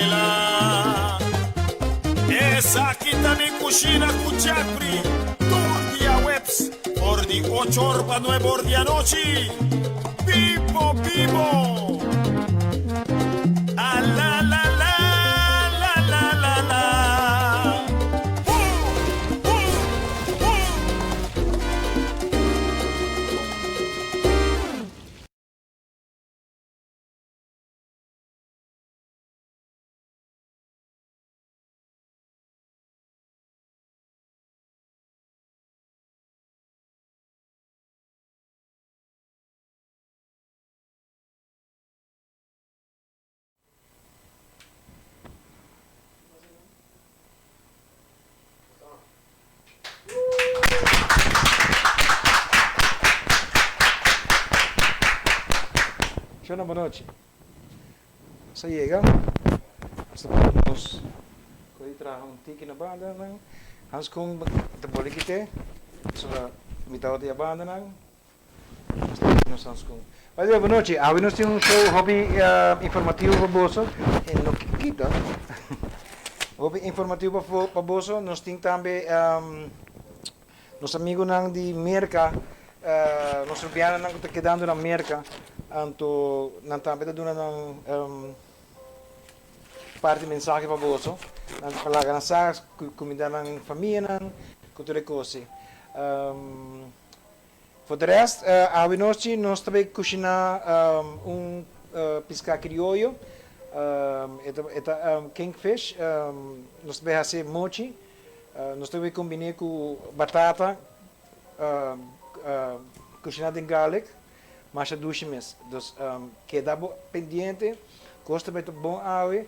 la. Esa aquí también Cushina Cuchapri. Turdia webs. Por di 8 orba 9 ordi a noche. Vivo, vivo. A la la la la la la la. Cushina, boa noite. Você chega, nós vamos trazer tique na banda, não? Hans com de bolikite, so mitad de banda, não? Nós Hans com. Mas boa noite. Hoje nós temos show hobby informativo para bolso, no Kikita. Hobby informativo para bolso, nós temos também nosso amigo nang de Merca, nosso piano nang está quedando na Merca. Anto nan também dando parte mensagem para você, nan falar nas sagas, comida na família, nan cultura coisa. For the rest, a nós também cozinhar pisca criollo, kingfish, nós também fazer mochi, nós também combinar com batata, cozinhar em garlic. Mas a dushi mes, dus queda pendiente, gosta muito bom água,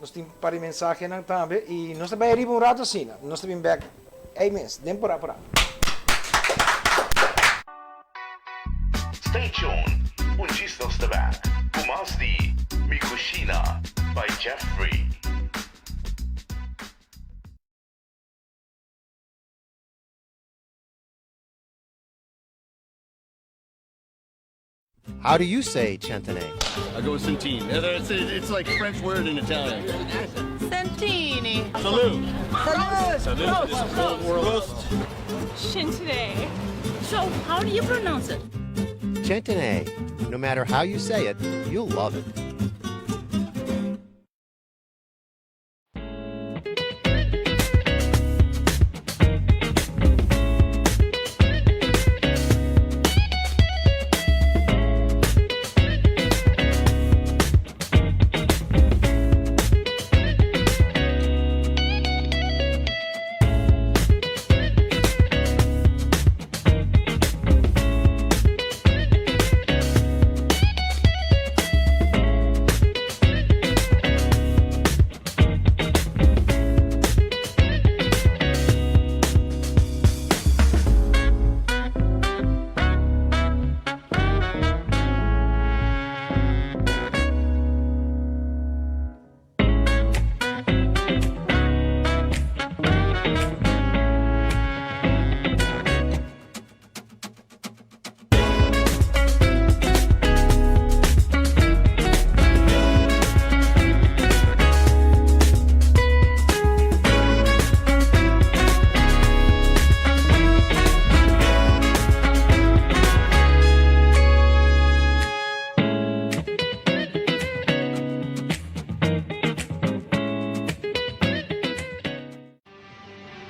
nós temos para mensagem não também e nós também arriba rato assim, nós também back, mês, temporada. Stay tuned, just nós está back, com mais de Cushina by Jeffrey. How do you say centene? I go with centene. It's like a French word in Italian. Centini. Salute. Salute. This is Old World. Centene. So, how do you pronounce it? Centene. No matter how you say it, you'll love it.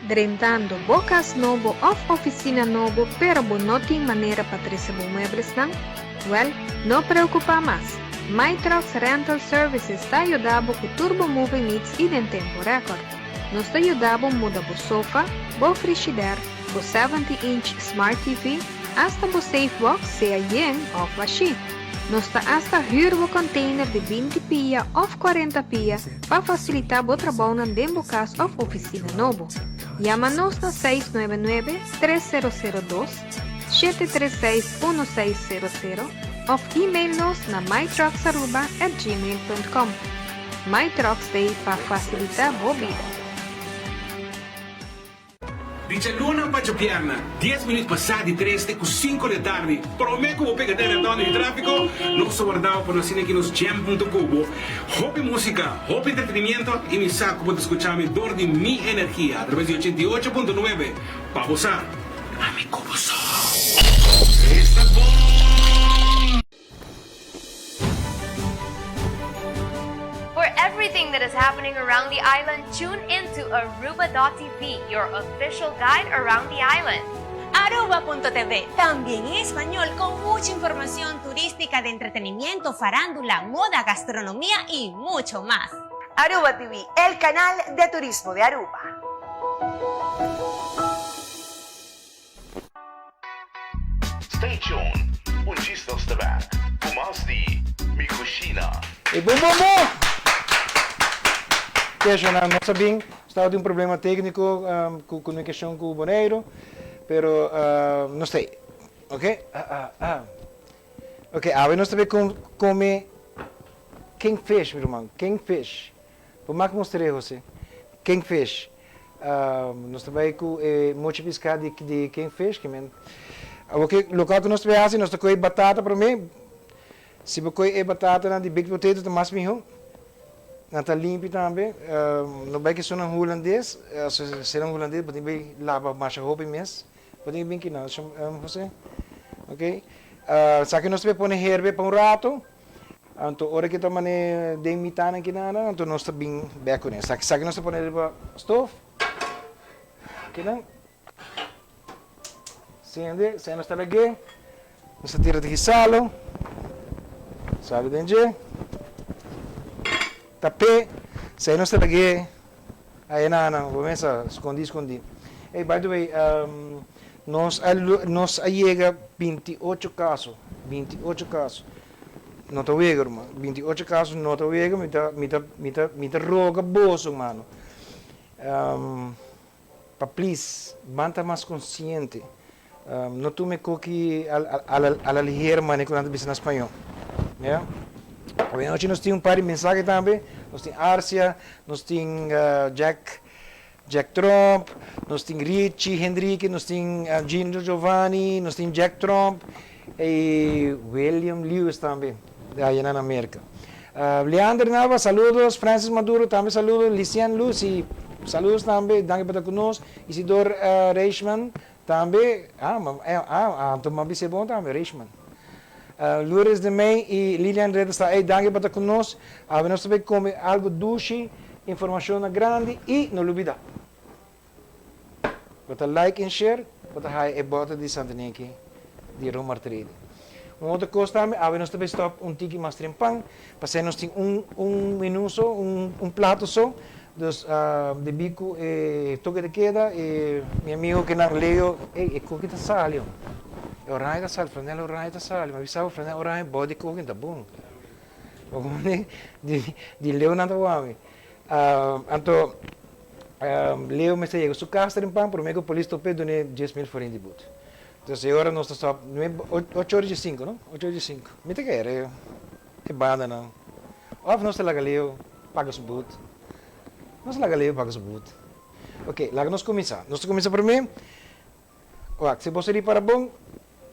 Rentando bocas novo of oficina novo, pero não tem maneira para trazer muebles não? Well, não preocupa mais. My Trucks Rental Services está ajudando com turbo moving needs e em tempo recorde. Nós está ajudando a mudar o sofá, o frigideira, o 70-inch Smart TV, hasta o safe box, seja yen ou washi. Nós está hasta hyr o container de 20 pia ou 40 pia para facilitar o trabalho dentro da casa ou oficina novo. Llama-nos na 699-302-736-1600 ou e-mail-nos na mytrucks@gmail.com. My Trucks Day para facilitar a vida. 19 pa pierna, 10 minutos passati 3 com 5 da tarde. Prometo que vou pegar a dona de tráfico. Não sou guardado por nós aqui nos jam.cubo. Hobby música, hobby entretenimiento e me saco para escuchar me dor de mi energia através de 88.9. Para você, a mi cubo Está bom. For everything that is happening around the island, tune into Aruba.tv, your official guide around the island. Aruba.tv, también en español, con mucha información turística de entretenimiento, farándula, moda, gastronomía y mucho más. Aruba TV, el canal de turismo de Aruba. Stay tuned. Un gisnos de back. Umas di Cushina. E bom, bom, bom! Cushina, não sabia, estava de problema técnico com comunicação com o boneiro, pero não sei, ok? Ok, agora nós também come kingfish, meu irmão, kingfish. Vou mostrar você, kingfish. Nós também com muito pisca de kingfish, que men. Ok, local que nós fazemos, nós temos batata para mim. Se você batata na de big potato, tá mais melhor. Nata limpo também. Não vai que sou um holandês, se não holandês, pode bem lavar mais roupa mesmo. Pode bem que não, você, ok? Só que nós vamos pôr herbe para rato. Então, hora que estamos de mitad aqui nada, então nós estamos bem beco né. Só que nós vamos pôr para stove, ok não? Sende, se nós estamos aqui, nós tira de salo dentro. Tapé, se nós estamos aqui, aí nada, vamos escondi. Hey, by the way, nos llega 28 casos. Não te vega, irmão. 28 casos não te vega, me roga bolso, mano. Please, manta mais consciente. Não tome coque a la ligera, mano, quando você na espanhol. Yeah? Hoje nós temos par de mensagens também. Nós temos Arcia, nós temos Jack Trump, nós temos Richie Henrique, nós temos Gino Giovanni, nós temos Jack Trump e William Lewis também, aí na América. Leandro Nava, saludos. Francis Maduro também saludos. Lician Lucy, saludos também. Danke por estar conosco. Isidor Reichmann também. Tomar bem bom também, Reichmann. Lourdes de May e Lilian Reda está aí, danke por estar conosco. Nós também come algo dushi, informação grande e não olvidar. Bota like e share, bota hai e bota de Santaniki, de Roma Trade. Uma outra coisa também, nós também stop tiki mais trempang, para nós tem menu só, prato só, de bico e toque de queda e meu amigo que não leu, coque de salio. Orai da sal, franela orai da sal, mas bisava franela orai body cooking tá bom. Vamos de leu nada wami. Então leu me chega su casa em pão, por mim que o polícia topé done 10.000 forinhos de boot. Então agora nós estamos 8h05, não? 8h05. Me te quer é banda não. Of nós lá galeu, paga su boot. Nós lá galeu, paga su boot. Ok, lá nós começa. Nós começa por mim. Se você ir para bom,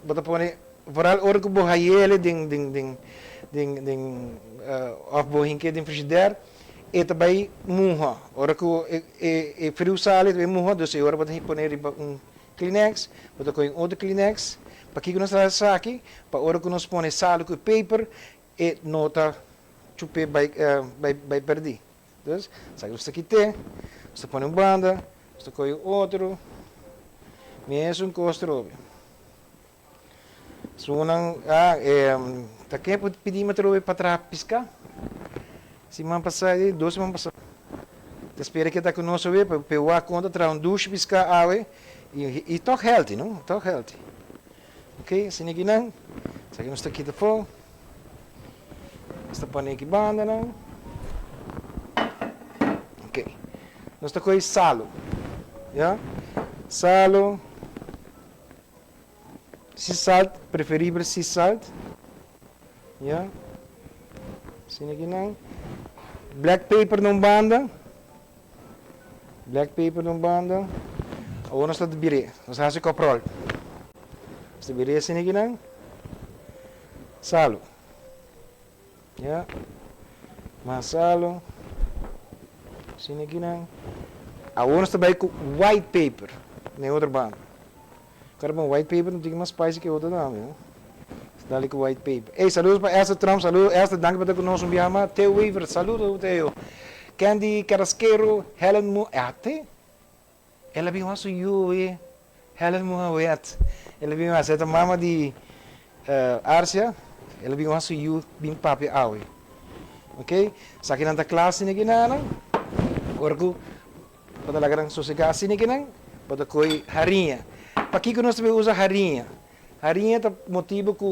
bota pone vooral orko bo hayele ding of bo hinke ding frigidaire e também muha orko e frio sale e muha dus ora bota poner Kleenex bota com outro Kleenex para que nós traça aqui para orko nós pone sal com paper e nota chupe by perdi dus sai você aqui tem você põe banda você com outro mesmo costro sunang tá quem pode pedir uma trove para piscar semana passada 2 semanas passada espera que tá conosco ver para pegar conta tra dushi piscar água e talk healthy não talk healthy ok assim aqui não sai nós tá aqui de fora está põe aqui banda não ok nós tá com salo já salo sea salt, preferível sea salt. Yeah. Assim aqui não. Black pepper num banda. Agora nós estamos de birê. Nós fazemos coprol. Nós de birê assim aqui não. Salo. Ya. Mas salo. Assim aqui não. Agora nós estamos com white paper. Nem outra banda. Cara, bom, white paper não tem mais spice que outra não, viu? Está ali com white paper. Ei, saludos para esta Trump, saludos. Esta, dank para conosco, me chama Theo Weaver. Saludos, Theo. Candy Carrasqueiro, Helen Mo... Até? Ela viu uma sua, Helen Moawet. Ela viu uma certa mama de Arcia. Ela viu uma sua, bem papi awe. Ok? Saki nanta classe ni ginana. Orku, pada lagarang sosegasi ni ginang. Pada koi harinha. Paki que nós também usa harinha. Harinha tá motivo que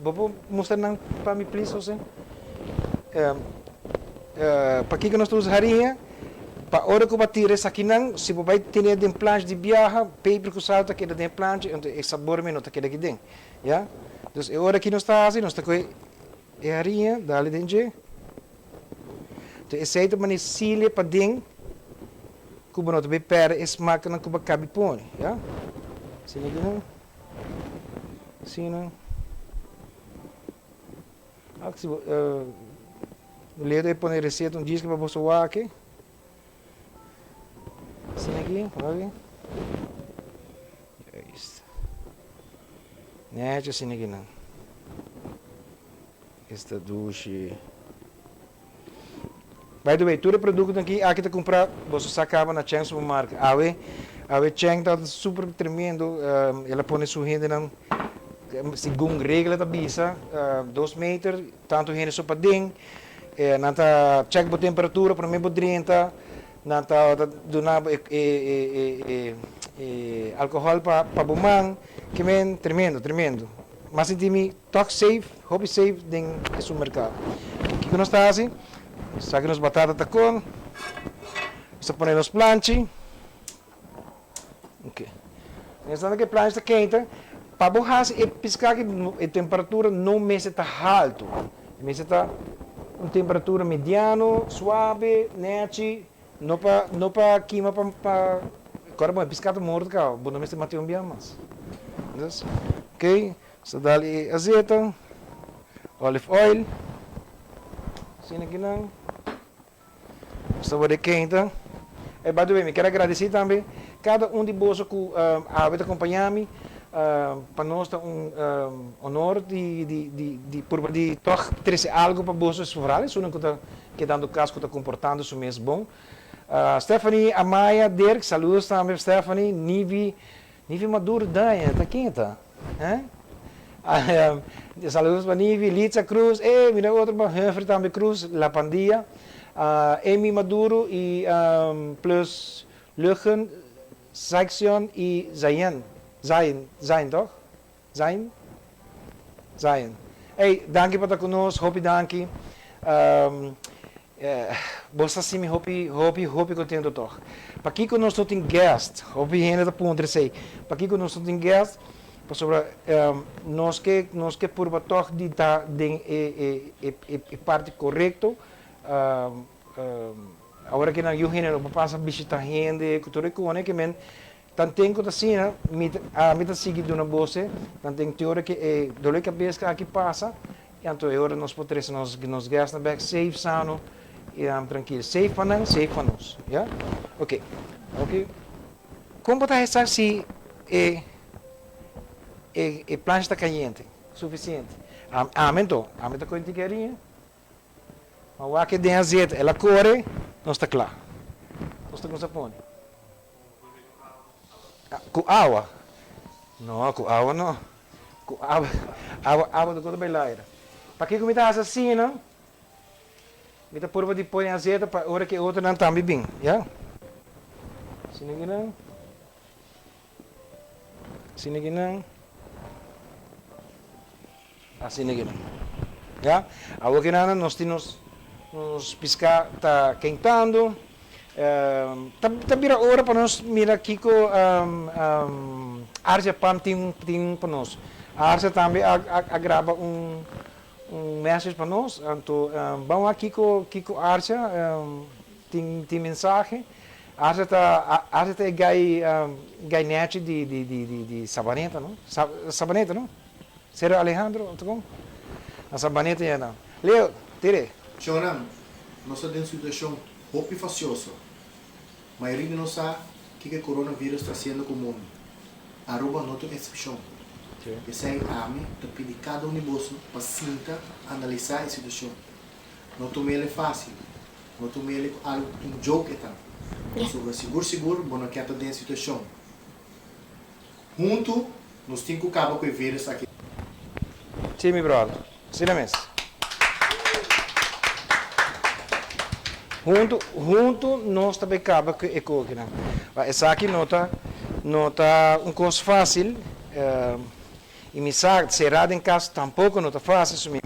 vou mostrar não para me please você. Paki que nós usa harinha. Para hora que bater essa aqui não, se você vai ter de planche de biarra, paper que salta que de planche, então é sabor menos que daqui dentro, já? Então é hora que nós está assim, nós está com a harinha, dá-lhe dentro. Então esse aí também é silha para dentro, que o nosso pera esse máquina que o cabe põe, já? Assim não, assim não. Se ler aí põe receita disco para você usar aqui. Assim aqui, olha. É isso. Net assim aqui não. Esta dushi. By the way, todo produto aqui tá comprar, você sacava na Chang supermarket. A Chang tá super tremendo. Ela põe sua renda na segundo regra da bisa, 2 metros, tanto renda só para dentro. Nanta check a temperatura para mim 30. Nanta donar alcohol para bumang, que men tremendo. Mas senti-me toque safe, hobby safe dentro do mercado. O que nós está assim? Saque nos batata tacon, você põe nos planche. Ok. Nessa que planche está quente, para borrar e piscar que a temperatura não mexe está alto, mexe está uma temperatura mediano, suave, nete. Não para queimar para agora bom, piscado morto cá, bom não me se matei bem mais. Ok, você dá ali azeite, olive oil, assim aqui não, sabor quente. E by the way, me quero agradecer também cada de vocês que a acompanhar-me. Para nós é honor de toch trazer algo para vocês sobre isso, não que dando caso que está comportando isso mesmo bom. Stephanie, Amaya, Dirk, saludos também, Stephanie, Nivi Maduro, Daia, está quente, saludos para Nivi, Litza Cruz, mira outro para Humphrey também Cruz, La Pandilla, Amy Maduro e plus Luchen, Saxion e Zayn, toch? Zayn? Hey, danke por estar conosco, hope danke. Bolsa sim, hope contento toch. Para aqui que nós não temos guest, hope ainda da ponta sei. Para aqui que nós não temos guest, para sobre nós que por toch de dar de parte correto. Agora que na eu ainda não passa visitar gente, que tudo é que men tanto que assim, me tá seguindo na bolsa, tanto teoria que dole cabeça aqui passa, e então agora nós podemos nos gastar back safe sano e tranquilo, safe para nós, já? Ok. Como botar essa se plancha está caliente, suficiente. Aumento com inteirinha. Mas aqui tem azeite, ela corre, nós está claro. Nós está com sapone. Com água? Não, com água não. Com água do que bailar. Para que comida assim, não? Me dá por de pôr azeite para hora que outra não também bem, já? Assim aqui não. Assim aqui não. Assim aqui não. Já? Agora que não, nós temos nos piscar tá quentando. Tá vira hora para nós mirar aqui com Arja Pam tem para nós. A Arja também agrava message para nós. Então vamos aqui com Arja tem mensagem. Até gainete de sabaneta, não? Sabaneta, não? Será Alejandro, tá bom? A sabaneta é não. Leo, tire. Choram, nós estamos em situação roupa faciosa. A maioria de nós sabe que o coronavírus está sendo comum. Aruba não tem exceção. Esse é a AME, que pede cada um de nós para sentar, analisar a situação. Não tome ele fácil, não tome ele algo em jogo. Sobre seguro, bom que está dentro da situação. Junto, nós temos que acabar com o vírus aqui. Sim, meu brother. Sim, mesmo. Junto, nós também acabamos com o coisa. Essa aqui não está coisa fácil. E me sabe, cerrado em casa tampouco não está fácil. Me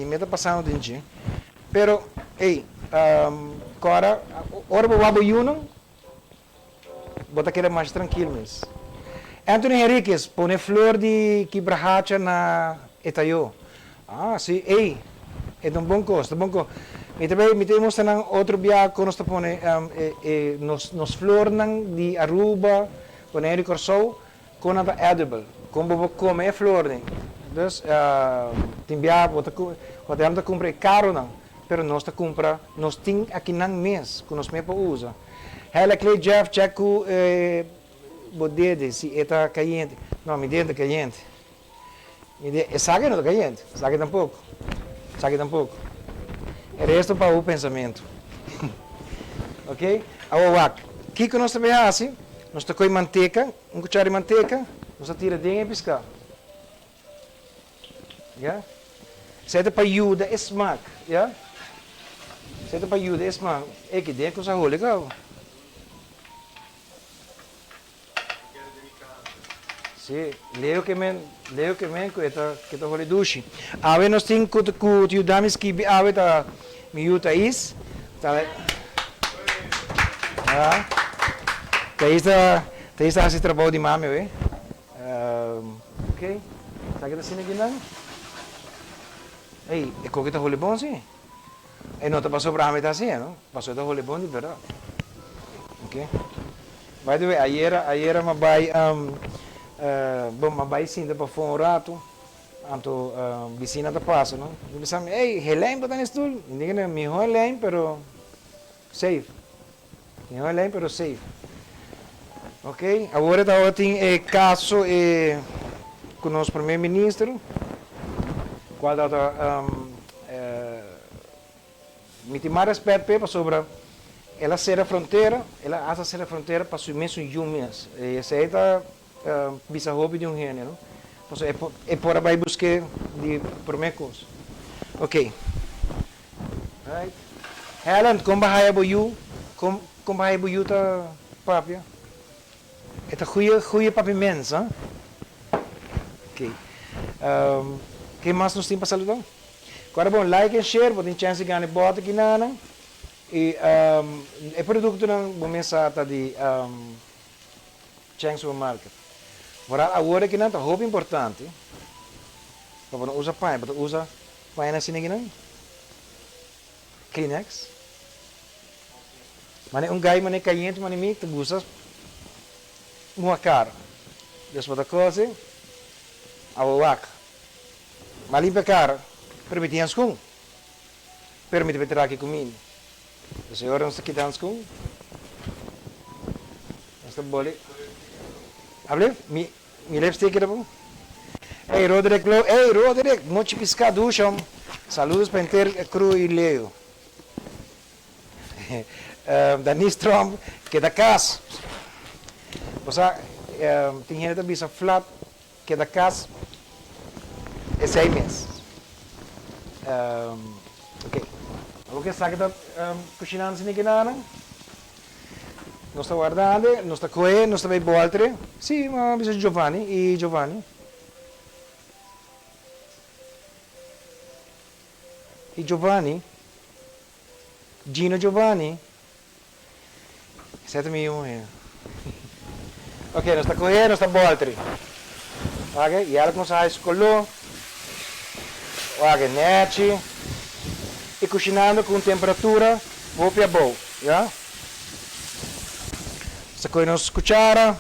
meta passando dentro. Pero, agora, ora o abayuno, bota aquele mais tranquilo mesmo. Anthony Henriquez, põe flor de quebrahacha na etaio. Sim, é de um bom custo, Me também mostrando outro dia quando nós põe nos flor de Aruba, põe ele corso, com nada edible, como comer flor. Então, tem bia, bota comprar caro não. Pero nós tem aqui não mês, que nós mesmo usa. Ela que Jeff checo bodede se está caliente. Não, me dentro caliente. Sabe não está caliente, sabe tampouco. É resto para o pensamento. Ok? Agora, o que nós também assim? Nós tocamos manteiga, cuchara de manteiga, nós tira dentro e piscar. Yeah? Zet para ajuda a smaak, ja? Zet para ajuda a smaak. Ik denk dat het legal. Sim, leo que men que tá hole dushi. Ave nós tem que ajudamos que ave tá miúda is, tá. Tá isso assim trabalho de mame, ve? Ok. Tá que tá sendo aqui não? Ei, é que tá hole bom sim? E não tá passou para a metade assim, não? Passou tá hole bom de verdade. Ok. By the way, ayer uma vai bom, mas vai sim para fora um rato, anto vicina da passa, não? Ele sabe, ei, helém para nesse tudo, ninguém me helém, pero safe, me helém, pero safe, ok? Agora tá tem caso com o nosso primeiro-ministro, qual tá me tem mais respeito sobre ela ser a fronteira, ela asa ser a fronteira para o mesmo mês, e essa aí tá bisa hobby de gênero, então é por aí buscar de primeira coisa. Ok. Right. Helen, como vai boiu? Como vai boiu tá papia? É tá goeie papimens, hein? Ok. Que mais nós temos para saludar? Agora bom, like e share, botem chance de ganhar bota aqui na e é produto não vou mensagem de chance supermarket. Agora que não tá roupa importante. Para não usar pai, para usar pai na sini não. Kleenex. Mas gai mas caliente mas me te gusta uma cara. Depois da coisa, a wak. Mas limpa cara, permitiam com. Permite beter aqui comigo. Então agora nós aqui damos com. Nós tá boleh. Hable? Mi lipstick era bom? Ei, Roderick, noite piscar ducha. Saludos para Inter Cru e Leo. Danis Trump, que da casa. Você tem gente que bisa flat, que da casa é 6 meses. Ok. O que sabe da Cushina sem ninguém nada? Nós estamos guardando, nós estamos coendo, nós estamos bem altre. Sim, mas bisa Giovanni e Giovanni. E Giovanni? Gino Giovanni? 7 milhões. Ok, nós estamos coendo, nós estamos bem altre. Ok, e ela começa a escolar. Ok, nete. E cozinhando com temperatura boa. Já? Sacou nos cuchara.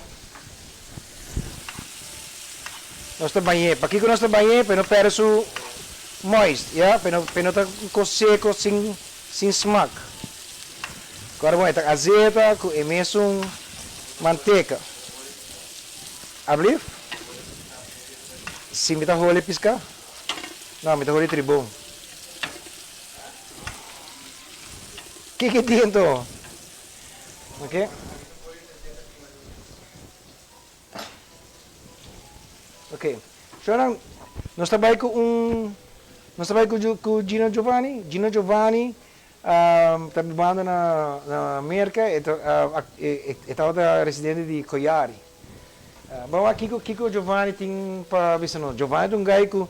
Nós trabalhamos. Aqui que nós trabalhamos, para não perder o moist, yeah? Para não estar seco sem smack. Agora vamos estar azeite com mesmo manteiga. Abrir? Sim, me dá rolê pisca? Não, me dá rolê tribom. Que tem então? Ok? Ok. Então, nós trabalhamos com o Gino Giovanni. Gino Giovanni trabalhando na América. Estava residente de Coiari. Bom, aqui o Giovanni tem para ver se não. Giovanni é um gajo que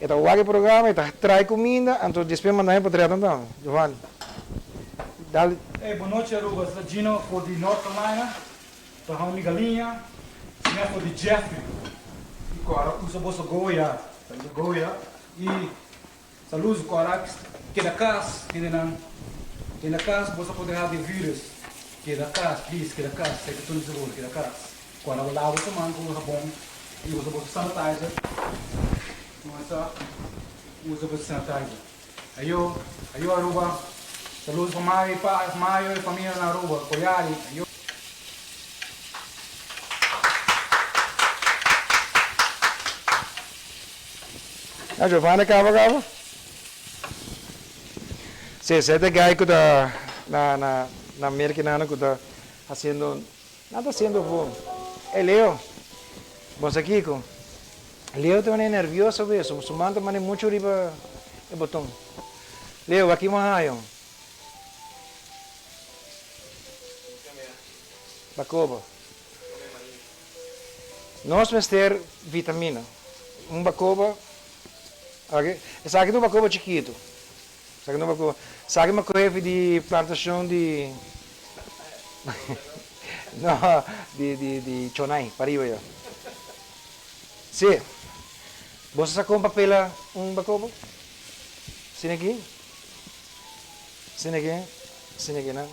está o programa, está traz comida, então depois mandar para trás então. Giovanni. Dale. Boa noite, Aruba. Sou Gino, for de North Carolina. Estou com uma galinha. Sim, for de Jeffrey. Agora, usa bolsa Goya. E saludos agora que da casa, que da casa, você pode ter de vírus. Que da casa, please, que da casa, sei que tu não seguro, que da casa. Agora, eu lavo essa mão com o sabão e usa bolsa sanitizer. Usa bolsa sanitizer. Aí Aruba. Saludos para Maio e família na Aruba, Coiari. A Giovanna acaba. Sim, esse é o gajo que está na América que está fazendo. Nada sendo bom. É Leo. Vamos aqui com. Leo também é nervioso, mesmo. O muçulmano também é muito riba o botão. Leo, aqui mais. Bacoba. Nós vamos ter vitamina. Bacoba. Okay. Essa aqui é um bacoba chiquito. Essa aqui é uma coisa de plantação de. Não, de chonai, pariu. Sim. Você sacou um papel, bacoba? Sim aqui, não?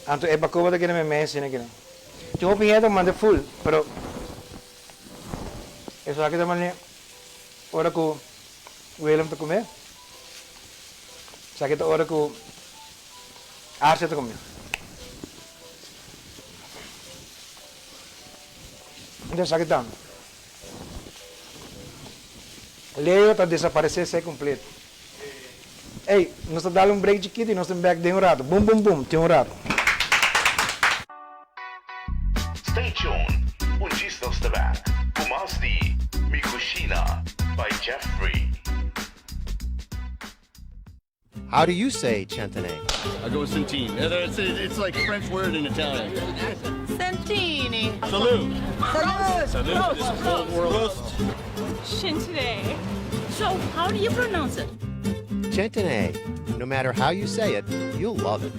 Então, é bacoba daqui na minha mesa, sim aqui, não? Tinha uma pinheta, manda full, pero... Essa aqui também é... Hora que o William está comendo. Essa aqui é a hora que o Arce está comendo. Então, essa aqui está. Leo está desaparecendo, sai completo. Ei, nós estamos dando break de kit e nós estamos back de rato. Boom, tem rato. Stay tuned. Disco ste back. Pumas di Cushina by Jeffrey. How do you say centene? I go with centene. It's like a French word in Italian. Santini. Salute. Salute. This is old world. Shin today. So, how do you pronounce it? Centene. No matter how you say it, you'll love it.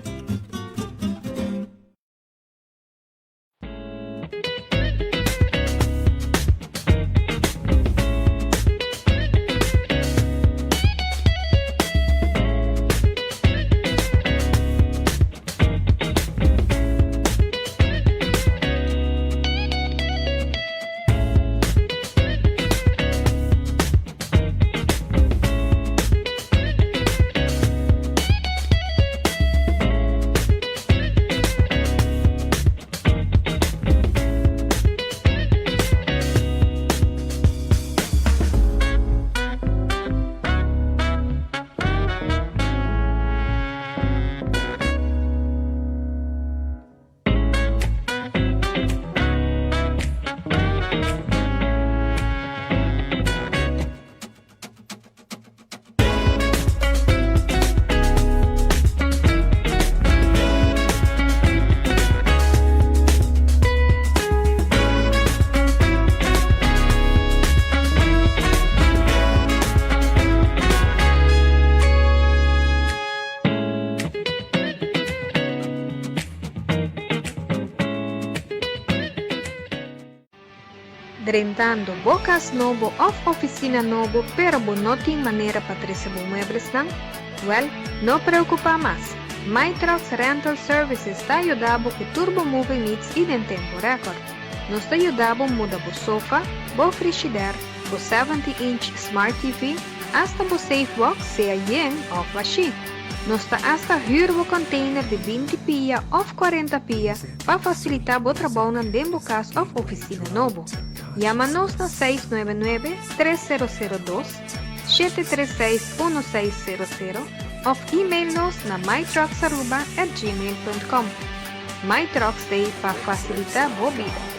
Rentando bocas novo of oficina novo, pero não tem maneira para receber muebles não? Well, não preocupa mais. My Trucks Rental Services está ajudando com Turbo Movie Meets e em tempo recorde. Nós está ajudando a mudar o sofá, o frigideira, o 70-inch Smart TV, hasta o Safe Box, seja yen ou flashy. Nós está hasta huur o container de 20 pia ou 40 pia para facilitar o trabalho dentro do caso ou oficina novo. Chama-nos na 699-302-736-1600 ou e-mail-nos na mytrucks@gmail.com. MyTrucks Day para facilitar a vida.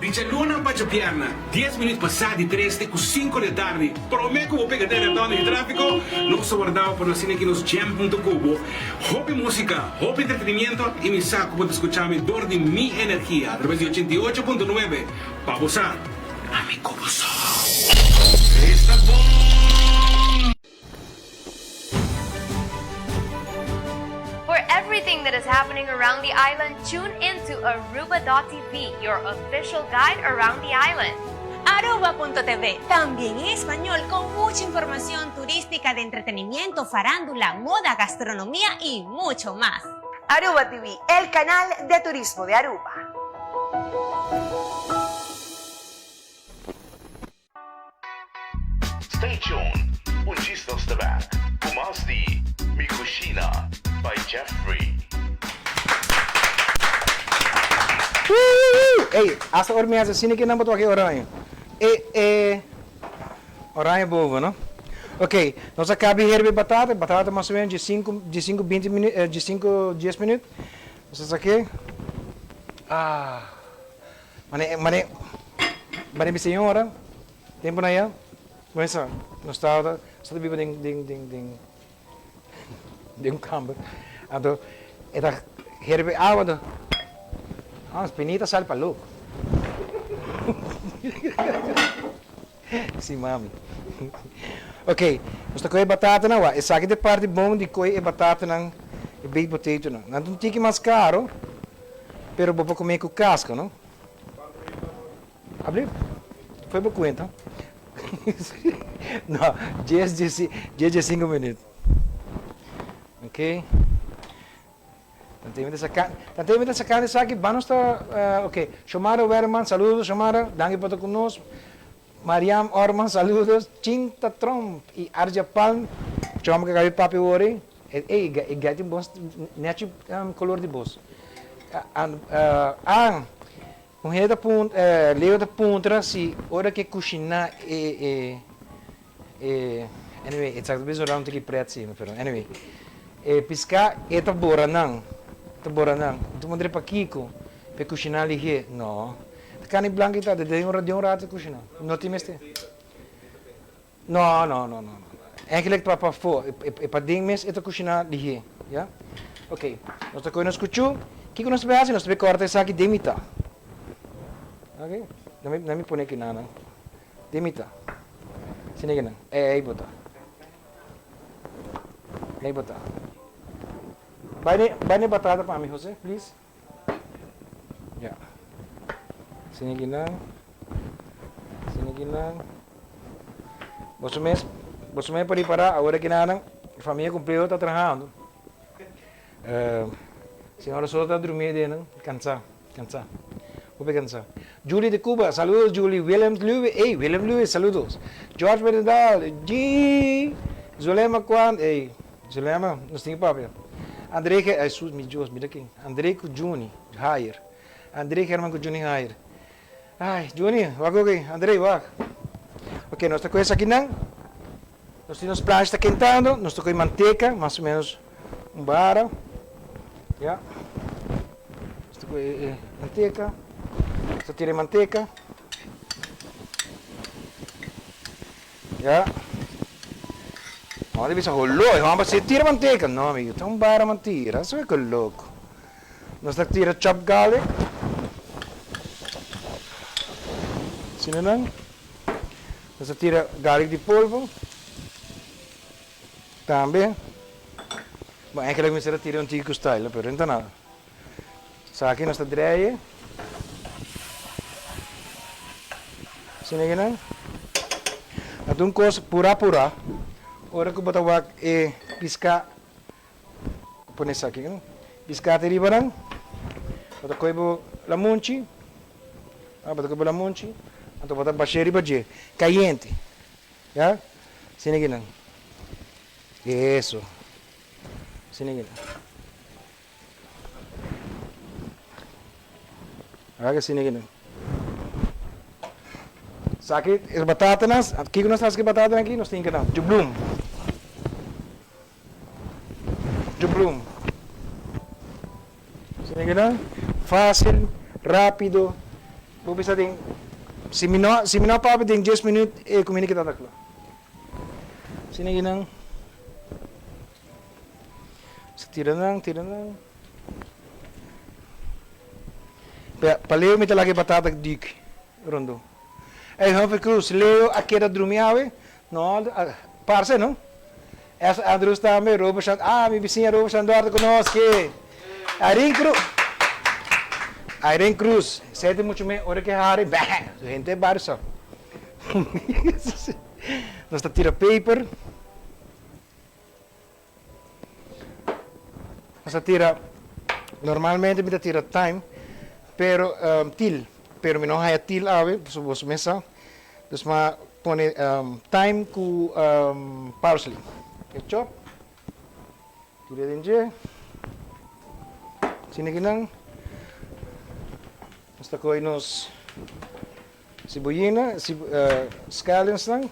Dice luna bacia pierna, 10 minuti passati 3 com 5 da tarde. Prometo que vou pegar dentro de tráfico. Não só guardar por assim aqui nos jam.cubo. Hobby música, hobby entretenimiento e me saco para escuchar-me dor de minha energia. Através de 88.9. Pabo sa, amigo buso. Está bom. For everything that is happening around the island, tune into Aruba.tv, your official guide around the island. Aruba.tv, también en español, con mucha información turística de entretenimiento, farándula, moda, gastronomía y mucho más. Aruba TV, el canal de turismo de Aruba. Stay tuned. Un gisnos de back. Pumas di Cushina by Jeffrey. Ei, hasta ora mesmo assim que não botou aqui oranha. Oranha boa, não? Ok, nós acabamos de hervir batata mais ou menos de 5 20 minutos, de 5 10 minutos. Nós aqui. Mane senhora, tempo na ya. Começa, nós está vivo de campo. Então, esta hervir água. As penitas sal para louco. Sim, mami. Ok, nós temos batata na água. Essa aqui é a parte bom de comer batata na baked potato. Não é um tique mais caro, pero vou comer com casca, não? Abre? Foi para conta. Não, 10 5 minutos. Ok. Tantei essa carne aqui, vamos estar, ok. Shomara Werman, saludos, Shomara, danke por estar conosco. Mariam Orman, saludos. Cinta Trump e Arja Palm, chama que caiu papi ori. E gati bons, nete color de bos. Mulher da ponta, leo da ponta, se hora que Cushina anyway, it's exactly so round to keep preto sim, pero anyway. Pisca eta boranang. Tu mandre pa Kiko, pe Cushina lihe. No. Cani blanca ita de um rato Cushina. Não te meste. No. Eigenlijk para fo, e pa ding mes eta Cushina lihe, ja? Ok. Nós tá coinos escuchu. Kiko nós be assim, nós be corta essa aqui demita. Ok? Não me põe aqui nada. Demita. Sini gana. Aí bota. Aí bota. Bane batata para mim, José, please. Yeah. Sini gina. Você mesmo para preparar agora que nada, a família completa está trabalhando. Senhora só está dormindo, não? Cansar. Vou cansar. Julie de Cuba, saludos Julie. William Lewis, saludos. George Bernal, G. Zulema Kwan, Zulema, nós temos papel. André, mira aqui. André Juni, Hire. André Herman Juni, Hire. Ai, Juni, wag okay. André, wag. Ok, nós temos aqui não. Nós temos planos está quentando. Nós temos manteca, mais ou menos barra. Já. Nós temos manteca. Nós temos manteca. Já. Olha, bisa rolou, vamos fazer tira manteiga. Não, amigo, então bara manteiga, isso é que louco. Nós temos tira chop garlic. Sino não? Nós tira garlic de polvo. Também. Bom, é que eu comecei a tirar antigo style, mas não nada. Só aqui nós temos Sino que não? Então, coisa pura. Ora que botava pisca. Põe isso aqui, não? Pisca te riba não? Bota coibo lamunchi. Bota coibo lamunchi. Então bota baixar riba de caliente. Já? Sini aqui não. Isso. Sini aqui não. Agora sini aqui não. Sakit, as batatas, aqui nós temos que batata aqui, nós temos que dar jublum. Jublum. Sini que não? Fácil, rápido. Vou pensar em, se me não papo em 10 minutos, eu comi que tá daquilo. Sini que não? Tira não. Paleo me lagi batata dik rondo. Humphrey Cruz, leo aqui da Drumiawe, não, parça não? Essa Andrews também, minha vizinha rouba Sandor conosco. Irene Cruz, sente muito bem, hora que hari, gente é barça. Nós tira paper. Nós tira, normalmente me tira time, pero til. Pero me não há til ave, vos mesa. Dus maar pone time com parsley. Chop. Tira dentro. Sini ginang. Basta ko nos cebollina, scallions lang.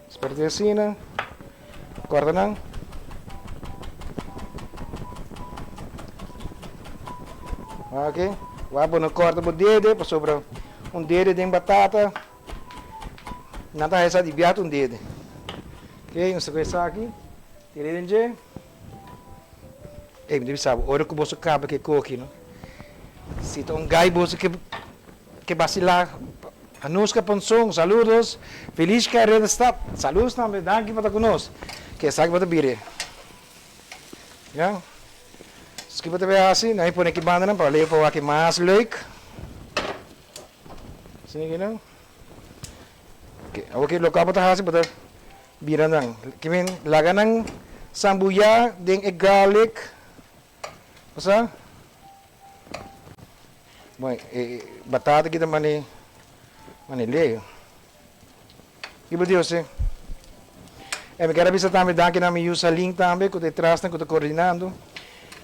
Seperti assim, né? Corta lang. Ok, wabo na corta o dedo, para sobra dedo de batata, nada essa de biato dedo. Ok, nós vamos aqui, tira dentro. Me deve saber, hora que você acaba que coque, não? Se tem gai você que vacilar, anuncia pensão, saludos, feliz carreira está, saludos também, danke para conosco, que sabe para bire, já? Se kita ver assim, aí põe aqui banda não para levar aqui mais leuk. Sini aqui não. Ok, local para assim para virar não. Kimin laganang sambuya, deng egg garlic. Masa? Bom, batata kita mani leio. Ibu Deus se. Me quero avisar também daqui na minha usa link também, que eu te traz, que eu te coordenando.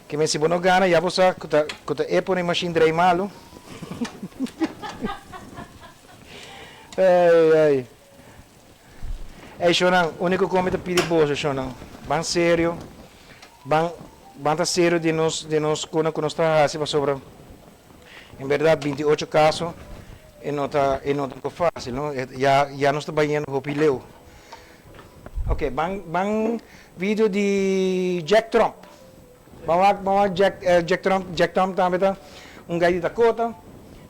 Que me se bono gana, já você kuta epone machine drai malo. Ai. Shonan, único como te pide boa, Shonan. Ban sério. Ban tá sério de nós quando nós está assim sobre. Em verdade 28 casos e não tá fácil, não? Já nós está banhando o pileu. Ok, ban vídeo de Jack Trump. Bawa Jack Trump também tá gai de Dakota,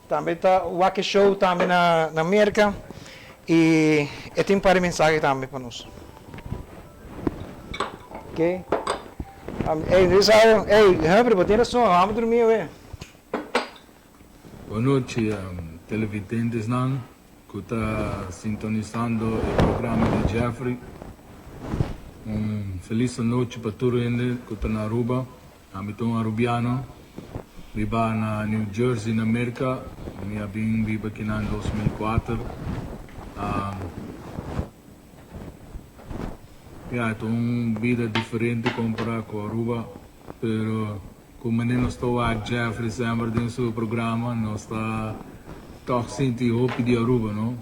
também tá o Wake Show também na América e tem para mensagem também para nós. Ok? Humphrey, botei som, vamos dormir, ué. Boa noite, televidentes não, que está sintonizando o programa de Jeffrey. Feliz noite para todo mundo que está na Aruba. Eu sou arubiano, vivo na New Jersey, na América. Eu vivo aqui em 2004. É uma vida diferente comparada com a Aruba, mas como nós estamos a Jeffrey sempre no seu programa, nós estamos sentindo hope de Aruba, não?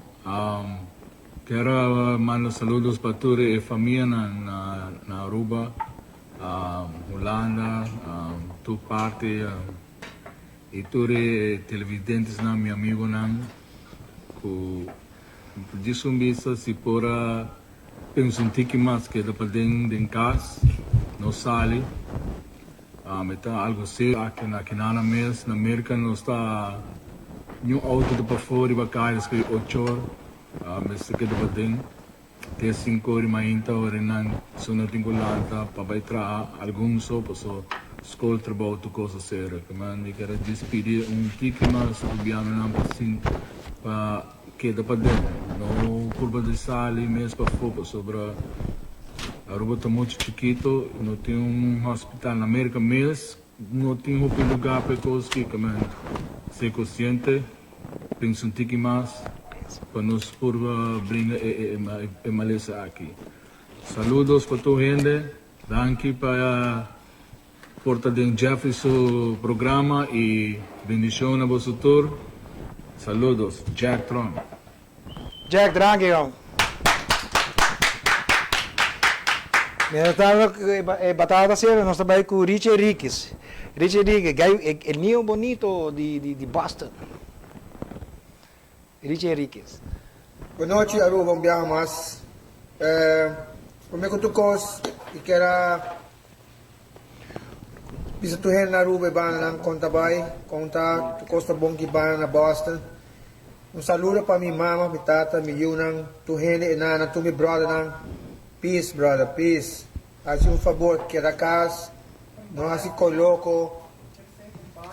Quero mandar saludos para toda a família na Aruba. Holanda, tu parte e todos os televidentes na meu amigo não, que disso bisa se pora penso um tique mais que depois de casa não sai, está algo sério aqui na mês na América não está nenhum auto de para fora e para cá es que 8 horas, mas que depois de 5 horas mais horas não só não tenho lanta para entrar algum só posso escolher trabalho tu coisa séria que me quero despedir tique mais subiano não assim para que depois não curva de sal e mesmo para fogo sobre Aruba está muito chiquito, não tem hospital na América, mas não tem lugar para coisas que ser consciente, pensa um pouquinho mais, para nos por brincar e maleza aqui. Saludos para toda a gente, danke para porta de Jeffrey su programa e bendição a vosso tour. Saludos, Jack Tron. Jack, tranquilo. Batata sempre, nós trabalhamos com Richie Enriquez. Richie Enriquez, o niño bonito de Boston. Richie Enriquez. Boa noite, Aruba, vamos viajar mais. Como tu cos, e que era... Bisa tu hen na Aruba, bana lang conta tu costa bom que bana na Boston. Saludo para minha mama, minha tata, minha yunang, tu hen e nana, tu mi brother nang. Peace, brother, peace. Hace favor, que da casa, não assim coloco,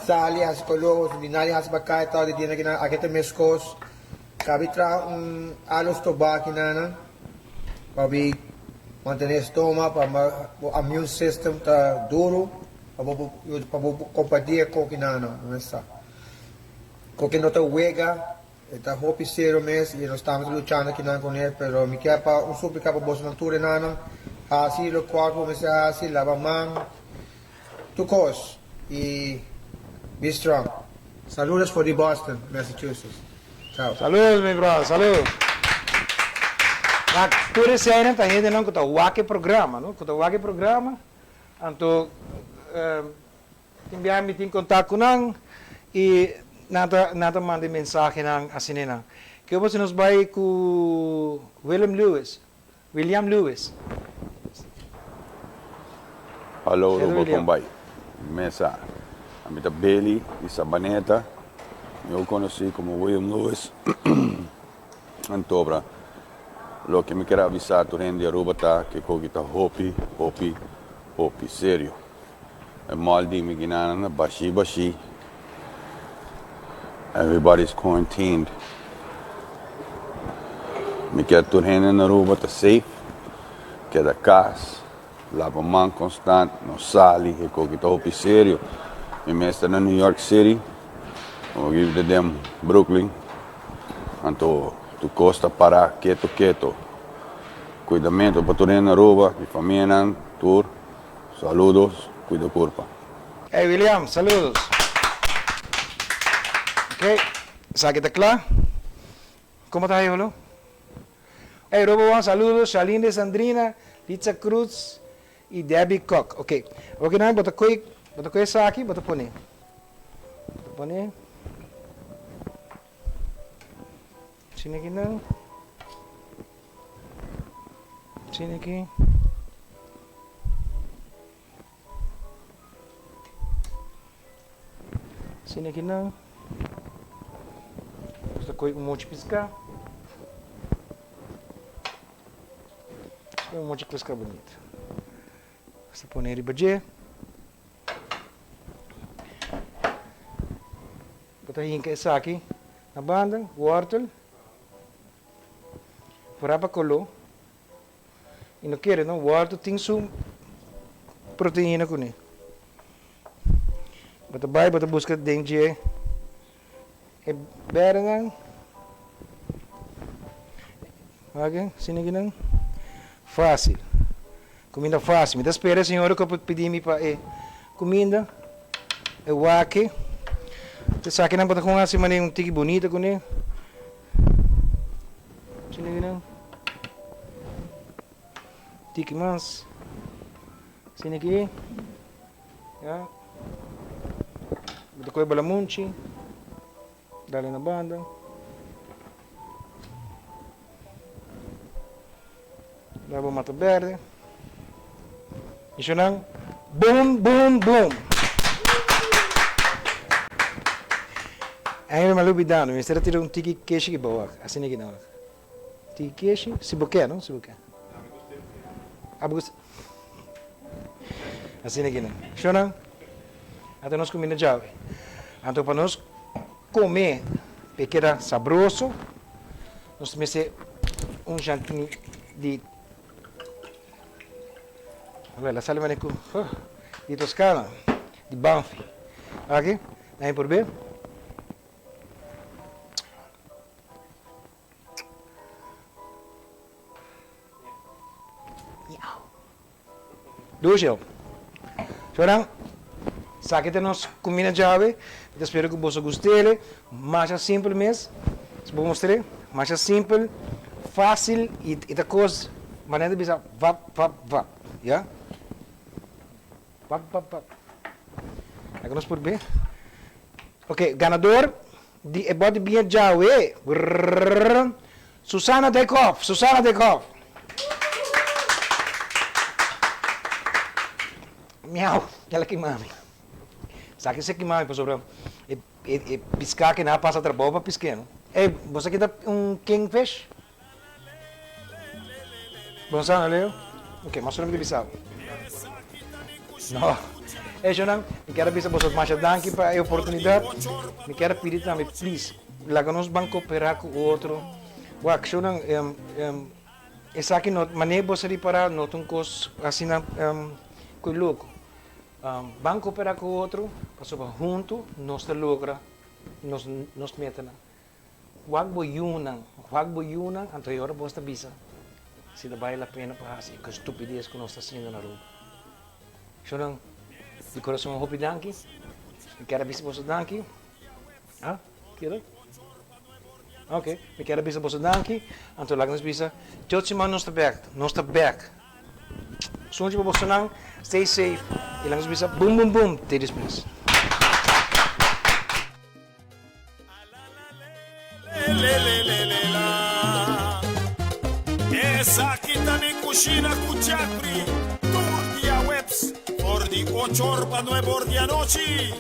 sali, assim coloco, dinari, assim bacai, tal, de dia aqui tem mescos. Cabe tra alos tobaco, nana, para manter o estômago, para o immune system tá duro, para combater com que nana, não é só. Com que não tá uega, está hopi sério mesmo, e nós estamos lutando aqui com ele, mas me quer para super para bolsa na tura nana. Assim, o corpo começa a assim, lava a mão, tu cos, e be strong. Saludos for the Boston, Massachusetts. Tchau. Saludos, meu brother, saludos. Na tura cena, tá ainda não com o wake programa, não? Com o wake programa, então, enviar-me em contato com nang e nada manda mensagem nang assim nang. Que você nos vai com William Lewis. Hallo, Robert Bombay. Mesa. A minha Bailey e Sabaneta. Eu conheci como William Lewis. Antobra. Lo que me quer avisar tu gente de Aruba tá que cogi tá hopi, sério. É maldi me ginana bashi. Everybody's quarantined. Me quer tu gente na Aruba tá safe. Que da casa. Lava mão constante, não sali, e com que estou sério. E mesmo na New York City, ou give them Brooklyn, então tu costa para quieto. Cuidamento para tu na Aruba, mi família, tour, saludos, cuida curva. Hey William, saludos. Ok, sabe que está claro? Como está aí, Holo? Hey, Robo, saludos, Charlene de Sandrina, Pizza Cruz e Debbie Cook. Ok, não, bota coisa aqui, bota pôr. Sini aqui não. Sini aqui. Sini aqui não. Bota coisa um monte de piscar. Um monte de piscar bonito. Você põe ele badê. Bota aí essa aqui na banda, o hortel. Para colo. E não quer, não, o hortel tem sua proteína com ele. Bota busca dentro de é berang. Ok, sini aqui não. Fácil. Comida fácil. Me dá espera, senhora, que eu pedi-me para comida. É wake. Você sabe que não pode com assim, mas um tique bonito com ele. Sini não. Tique mais. Sini aqui. Já. Bota coisa balamunchi. Dali na banda. Lava mata verde. Isso não. Boom. Aí eu me lubidando. Me será tirar tiki queijo que boa. Assim aqui não. Tiki queijo. Sibuquê, não? Sibuquê. Assim aqui não. Isso não. Até nós comemos já. Então para nós comer, porque era saboroso, nós comecei un chantilly di la sale manico di Toscana, di Banfi. Aqui, aí por ver. Dushi. Sekarang sakit nos comida jave, eu espero que você goste dele, mais simples mesmo. Vou mostrar, mais simples, fácil e a coisa, maneira bisa vap, ya? Vap. Agora nós por ver. Ok, ganador de body bien jave, Susana Dekov. Miau, ela que mami. Sabe que mami, pessoal, piscar que não passa trabalho para piscar, não? Você quer kingfish? Você não leu? Ok, mas não me bisa. Não. Eu não quero bisa você mais danke para a oportunidade. Me quero pedir também, please, lá que nós vamos cooperar com o outro. Uau, que eu não essa aqui não, maneira você reparar, não tem coisa assim com louco. Vamos cooperar com o outro, para junto nós logra, nós metemos. Wag boyunan, então agora você bisa. Se vale a pena para fazer, que estupidez que nós estamos fazendo na rua. Eu não, de coração hopi danke, eu quero bisa você danke. Ah, quero? Ok, eu quero bisa você danke, então lá nós bisa. Tjotsimman nós está back. Sonje para você não, stay safe. E lá nós bisa, boom, teres please. Esa kita ni Cushina Cuchapri, Turdia Webs, por di 8 orba 9 ordi a noci.